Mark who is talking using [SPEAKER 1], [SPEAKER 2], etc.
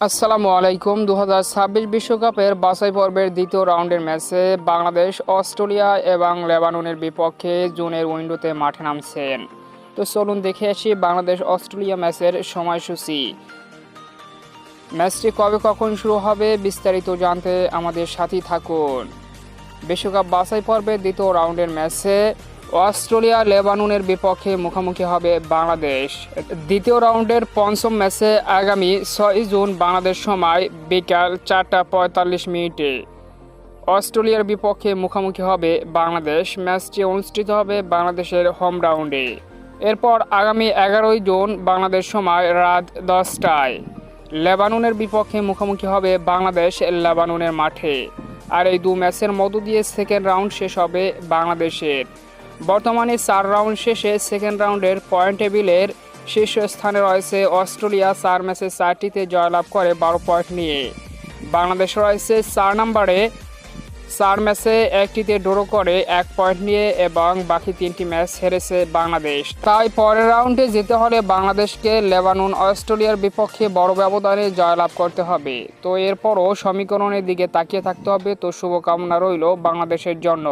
[SPEAKER 1] আসসালামু আলাইকুম। 2026 বিশ্বকাপের বাছাই পর্বের দ্বিতীয় রাউন্ডের ম্যাচে বাংলাদেশ অস্ট্রেলিয়া এবং লেবাননের বিপক্ষে জুনের উইন্ডোতে মাঠে নামছেন। তো চলুন দেখে আসি বাংলাদেশ অস্ট্রেলিয়া ম্যাচের সময়সূচি। ম্যাচটি কবে কখন শুরু হবে বিস্তারিত জানতে আমাদের সাথেই থাকুন। বিশ্বকাপ বাছাই পর্বের দ্বিতীয় রাউন্ডের ম্যাচে অস্ট্রেলিয়া লেবাননের বিপক্ষে মুখোমুখি হবে বাংলাদেশ। দ্বিতীয় রাউন্ডের পঞ্চম ম্যাচে আগামী 6 জুন বাংলাদেশ সময় বিকাল 4:45 অস্ট্রেলিয়ার বিপক্ষে মুখোমুখি হবে বাংলাদেশ। ম্যাচটি অনুষ্ঠিত হবে বাংলাদেশের হোম গ্রাউন্ডে। এরপর আগামী 11 জুন বাংলাদেশ সময় রাত 10টায় লেবাননের বিপক্ষে মুখোমুখি হবে বাংলাদেশ লেবাননের মাঠে। আর এই দু ম্যাচের মধ্য দিয়ে সেকেন্ড রাউন্ড শেষ হবে বাংলাদেশের। বর্তমানে 4 রাউন্ড শেষে সেকেন্ড রাউন্ডের পয়েন্ট টেবিলের শীর্ষস্থানে রয়েছে অস্ট্রেলিয়া। 4 ম্যাচে 4টিতে জয়লাভ করে 12 পয়েন্ট নিয়ে। বাংলাদেশ রয়েছে 4 নম্বরে, 4 ম্যাচে 1টিতে ড্র করে 1 পয়েন্ট নিয়ে এবং বাকি 3টি ম্যাচ হেরেছে বাংলাদেশ। তাই পরের রাউন্ডে যেতে হলে বাংলাদেশকে লেবানন অস্ট্রেলিয়ার বিপক্ষে বড় ব্যবধানে জয়লাভ করতে হবে। তো এরপরও সমীকরণের দিকে তাকিয়ে থাকতে হবে। তো শুভকামনা রইল বাংলাদেশের জন্য।